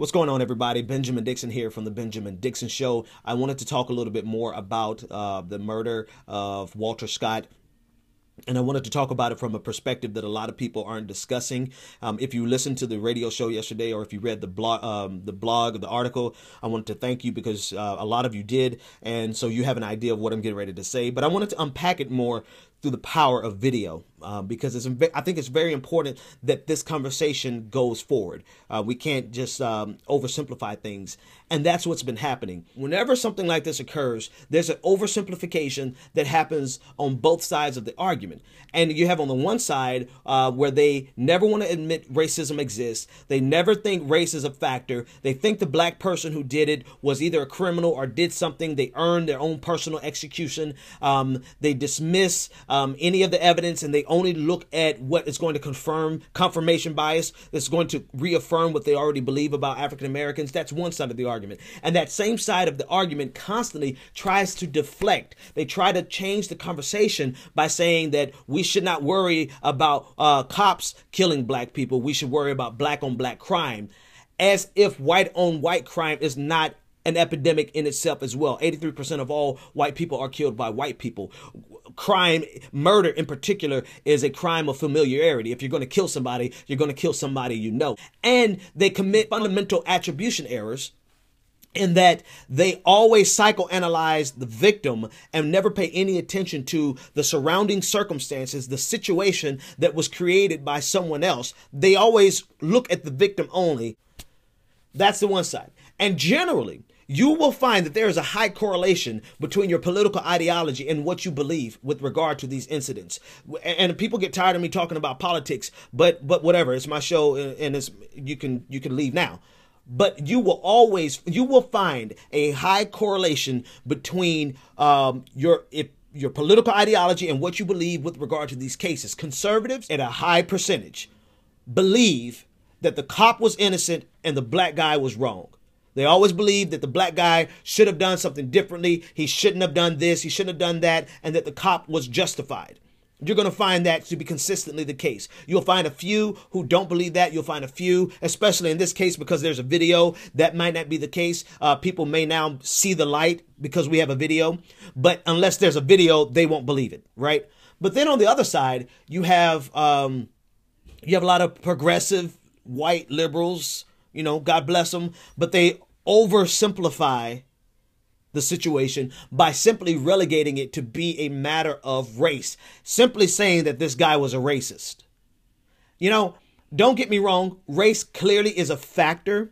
What's going on, everybody? Benjamin Dixon here from the Benjamin Dixon Show. I wanted to talk a little bit more about the murder of Walter Scott. And I wanted to talk about it from a perspective that a lot of people aren't discussing. If you listened to the radio show yesterday, or if you read the blog, the article, I wanted to thank you because a lot of you did. And so you have an idea of what I'm getting ready to say. But I wanted to unpack it more through the power of video, because I think it's very important that this conversation goes forward. We can't just oversimplify things. And that's what's been happening. Whenever something like this occurs, there's an oversimplification that happens on both sides of the argument. And you have on the one side where they never want to admit racism exists. They never think race is a factor. They think the black person who did it was either a criminal or did something. They earned their own personal execution. They dismiss any of the evidence, and they only look at what is going to confirm confirmation bias, that's going to reaffirm what they already believe about African Americans. That's one side of the argument. And that same side of the argument constantly tries to deflect. They try to change the conversation by saying that we should not worry about cops killing black people. We should worry about black on black crime, as if white on white crime is not an epidemic in itself as well. 83% of all white people are killed by white people. Crime, murder in particular, is a crime of familiarity. If you're going to kill somebody, you're going to kill somebody you know. And they commit fundamental attribution errors in that they always psychoanalyze the victim and never pay any attention to the surrounding circumstances, the situation that was created by someone else. They always look at the victim only. That's the one side. And generally, you will find that there is a high correlation between your political ideology and what you believe with regard to these incidents. And people get tired of me talking about politics, but whatever, it's my show, and you can leave now. But you will find a high correlation between your political ideology and what you believe with regard to these cases. Conservatives, at a high percentage, believe that the cop was innocent and the black guy was wrong. They always believe that the black guy should have done something differently. He shouldn't have done this. He shouldn't have done that. And that the cop was justified. You're going to find that to be consistently the case. You'll find a few who don't believe that. You'll find a few, especially in this case, because there's a video, that might not be the case. People may now see the light because we have a video. But unless there's a video, they won't believe it, right? But then on the other side, you have a lot of progressive white liberals, God bless them, but they oversimplify the situation by simply relegating it to be a matter of race, simply saying that this guy was a racist. Don't get me wrong, race clearly is a factor.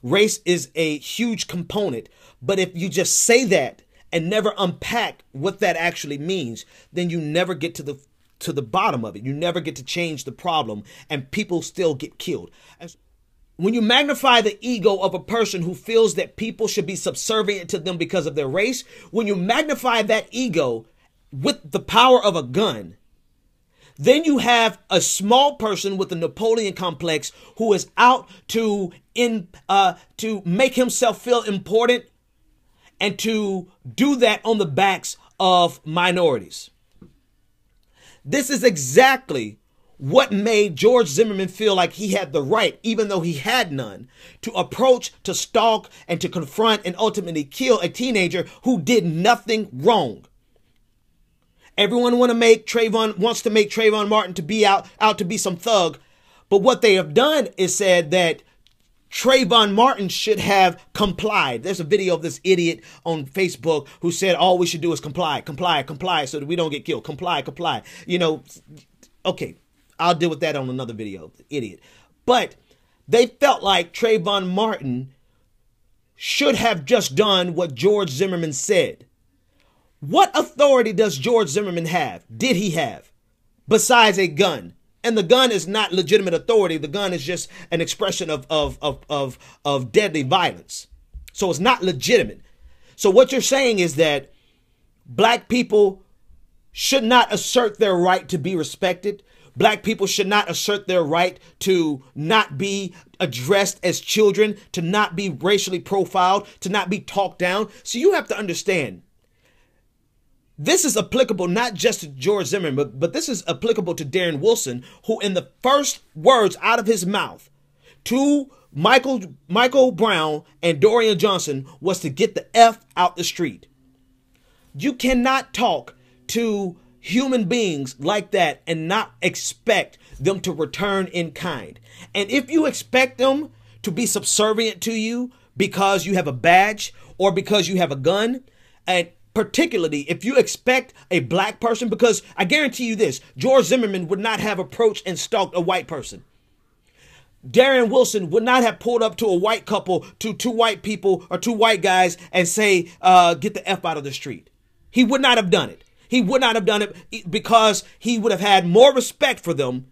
Race is a huge component, but if you just say that and never unpack what that actually means, then you never get to the bottom of it. You never get to change the problem, and people still get killed. When you magnify the ego of a person who feels that people should be subservient to them because of their race, when you magnify that ego with the power of a gun, then you have a small person with a Napoleon complex who is out to make himself feel important and to do that on the backs of minorities. This is exactly what made George Zimmerman feel like he had the right, even though he had none, to approach, to stalk, and to confront and ultimately kill a teenager who did nothing wrong. Everyone wants to make Trayvon Martin to be out to be some thug. But what they have done is said that Trayvon Martin should have complied. There's a video of this idiot on Facebook who said all we should do is comply so that we don't get killed. Comply. Okay, I'll deal with that on another video, idiot. But they felt like Trayvon Martin should have just done what George Zimmerman said. What authority does George Zimmerman have? Did he have? Besides a gun. And the gun is not legitimate authority. The gun is just an expression of deadly violence. So it's not legitimate. So what you're saying is that black people should not assert their right to be respected. Black people should not assert their right to not be addressed as children, to not be racially profiled, to not be talked down. So you have to understand, this is applicable not just to George Zimmerman, but this is applicable to Darren Wilson, who in the first words out of his mouth to Michael Brown and Dorian Johnson was to get the F out the street. You cannot talk to human beings like that and not expect them to return in kind. And if you expect them to be subservient to you because you have a badge or because you have a gun, and particularly if you expect a black person, because I guarantee you this, George Zimmerman would not have approached and stalked a white person. Darren Wilson would not have pulled up to a white couple, to two white people or two white guys and say, get the F out of the street. He would not have done it. He would not have done it because he would have had more respect for them.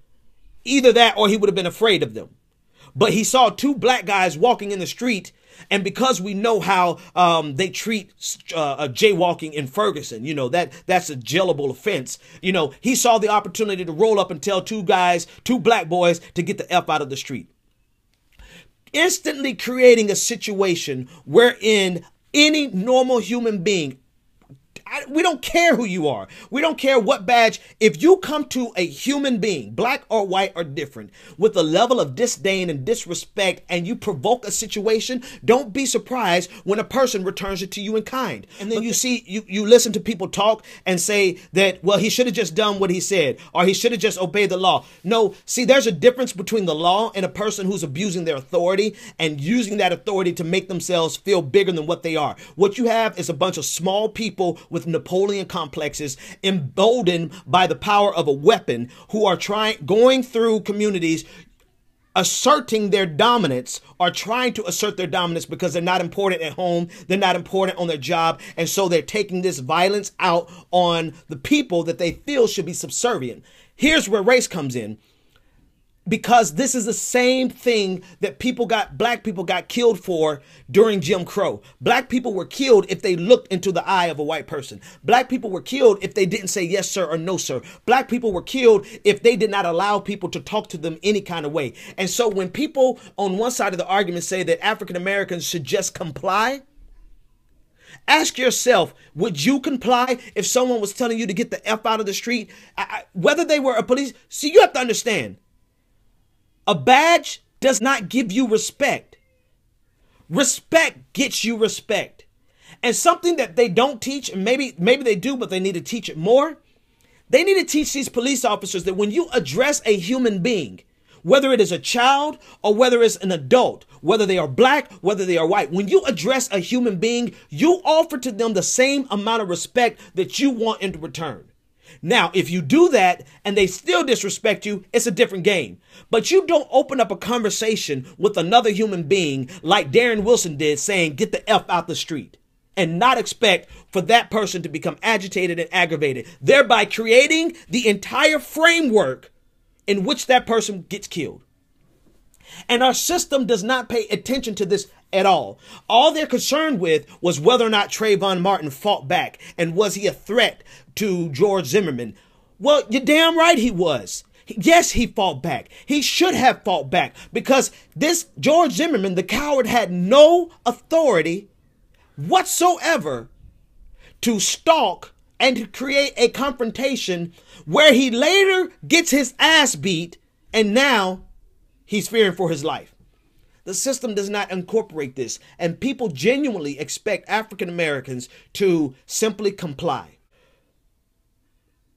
Either that or he would have been afraid of them. But he saw two black guys walking in the street. And because we know how they treat jaywalking in Ferguson, you know, that's a jailable offense. You know, he saw the opportunity to roll up and tell two black boys to get the F out of the street. Instantly creating a situation wherein any normal human being, we don't care who you are. We don't care what badge. If you come to a human being, black or white or different, with a level of disdain and disrespect, and you provoke a situation, don't be surprised when a person returns it to you in kind. And then you listen to people talk and say that, well, he should have just done what he said, or he should have just obeyed the law. No, see, there's a difference between the law and a person who's abusing their authority and using that authority to make themselves feel bigger than what they are. What you have is a bunch of small people with Napoleon complexes, emboldened by the power of a weapon, who are going through communities asserting their dominance, or trying to assert their dominance because they're not important at home, they're not important on their job, and so they're taking this violence out on the people that they feel should be subservient. Here's where race comes in. Because this is the same thing that black people got killed for during Jim Crow. Black people were killed if they looked into the eye of a white person. Black people were killed if they didn't say yes, sir, or no, sir. Black people were killed if they did not allow people to talk to them any kind of way. And so when people on one side of the argument say that African Americans should just comply, ask yourself, would you comply if someone was telling you to get the F out of the street? Whether they were a police, see, you have to understand. A badge does not give you respect. Respect gets you respect. And something that they don't teach, and maybe they do, but they need to teach it more. They need to teach these police officers that when you address a human being, whether it is a child or whether it's an adult, whether they are black, whether they are white, when you address a human being, you offer to them the same amount of respect that you want in return. Now, if you do that and they still disrespect you, it's a different game. But you don't open up a conversation with another human being like Darren Wilson did, saying, get the F out the street, and not expect for that person to become agitated and aggravated, thereby creating the entire framework in which that person gets killed. And our system does not pay attention to this at all. All they're concerned with was whether or not Trayvon Martin fought back, and was he a threat to George Zimmerman. Well, you're damn right he was. Yes, he fought back. He should have fought back, because this George Zimmerman, the coward, had no authority whatsoever to stalk and to create a confrontation where he later gets his ass beat, and now he's fearing for his life. The system does not incorporate this, and people genuinely expect African Americans to simply comply.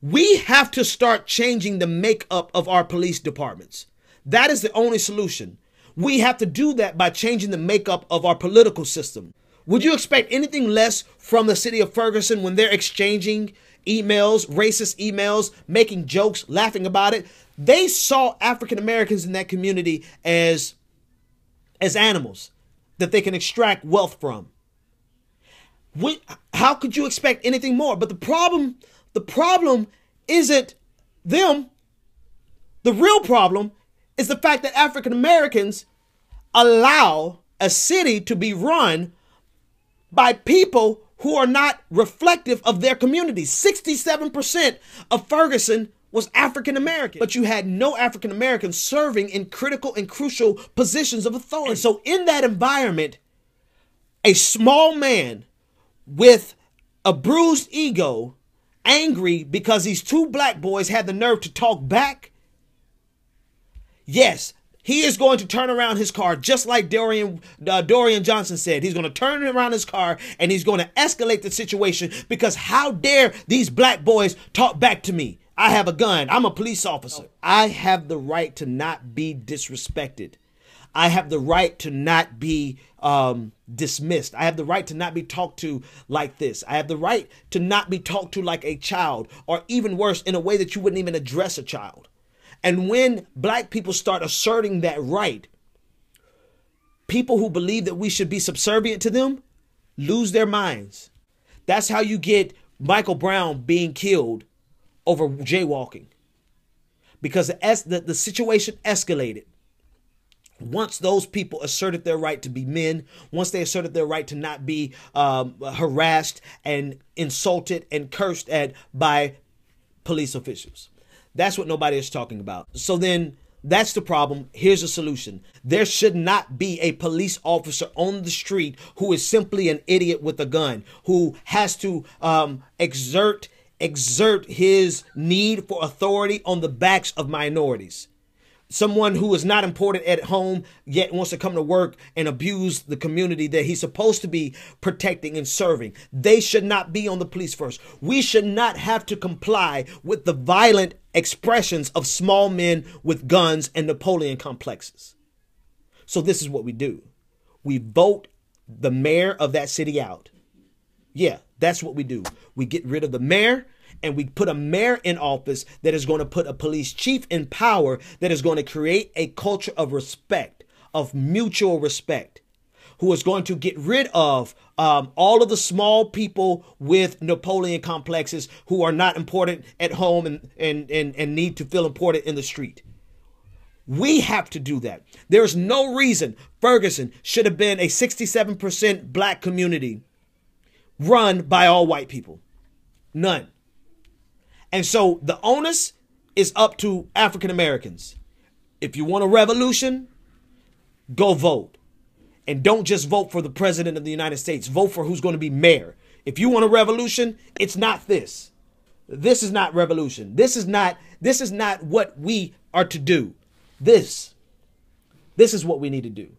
We have to start changing the makeup of our police departments. That is the only solution. We have to do that by changing the makeup of our political system. Would you expect anything less from the city of Ferguson when they're exchanging emails, racist emails, making jokes, laughing about it? They saw African Americans in that community as animals that they can extract wealth from. How could you expect anything more? But the problem isn't them. The real problem is the fact that African Americans allow a city to be run by people who are not reflective of their community. 67% of Ferguson was African American, but you had no African Americans serving in critical and crucial positions of authority. And so in that environment, a small man with a bruised ego, angry because these two black boys had the nerve to talk back. Yes, He is going to turn around his car just like Dorian Johnson said. He's going to turn around his car and he's going to escalate the situation because how dare these black boys talk back to me? I have a gun. I'm a police officer. I have the right to not be disrespected. I have the right to not be dismissed. I have the right to not be talked to like this. I have the right to not be talked to like a child, or even worse, in a way that you wouldn't even address a child. And when black people start asserting that right, people who believe that we should be subservient to them lose their minds. That's how you get Michael Brown being killed over jaywalking, because the situation escalated. Once those people asserted their right to be men, once they asserted their right to not be harassed and insulted and cursed at by police officials. That's what nobody is talking about. So then that's the problem. Here's a solution. There should not be a police officer on the street who is simply an idiot with a gun, who has to exert his need for authority on the backs of minorities. Someone who is not important at home, yet wants to come to work and abuse the community that he's supposed to be protecting and serving. They should not be on the police force. We should not have to comply with the violent expressions of small men with guns and Napoleon complexes. So this is what we do. We vote the mayor of that city out. Yeah, that's what we do. We get rid of the mayor, and we put a mayor in office that is going to put a police chief in power that is going to create a culture of respect, of mutual respect, who is going to get rid of all of the small people with Napoleon complexes who are not important at home and need to feel important in the street. We have to do that. There's no reason Ferguson should have been a 67% black community run by all white people. None. And so the onus is up to African Americans. If you want a revolution, go vote. And don't just vote for the president of the United States. Vote for who's going to be mayor. If you want a revolution, it's not this. This is not revolution. This is not what we are to do. This is what we need to do.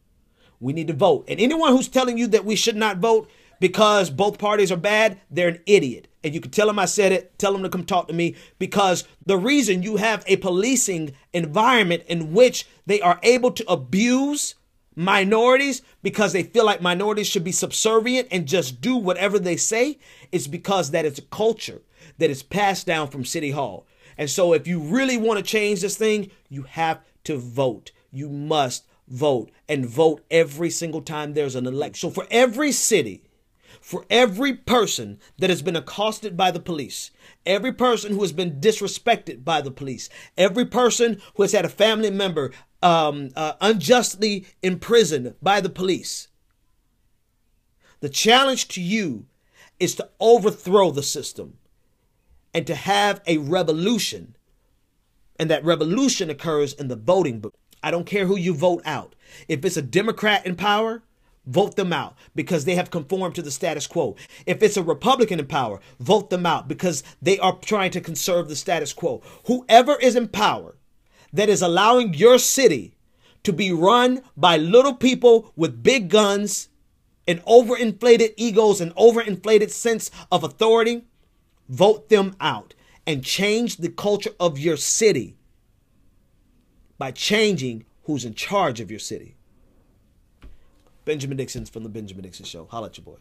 We need to vote. And anyone who's telling you that we should not vote because both parties are bad, they're an idiot. And you can tell them I said it, tell them to come talk to me, because the reason you have a policing environment in which they are able to abuse minorities because they feel like minorities should be subservient and just do whatever they say is because that is a culture that is passed down from City Hall. And so if you really want to change this thing, you have to vote. You must vote, and vote every single time there's an election. So for every city, for every person that has been accosted by the police, every person who has been disrespected by the police, every person who has had a family member unjustly imprisoned by the police, the challenge to you is to overthrow the system and to have a revolution. And that revolution occurs in the voting booth. I don't care who you vote out. If it's a Democrat in power, vote them out because they have conformed to the status quo. If it's a Republican in power, vote them out because they are trying to conserve the status quo. Whoever is in power that is allowing your city to be run by little people with big guns and overinflated egos and overinflated sense of authority, vote them out and change the culture of your city by changing who's in charge of your city. Benjamin Dixon's from The Benjamin Dixon Show. Holla at your boy.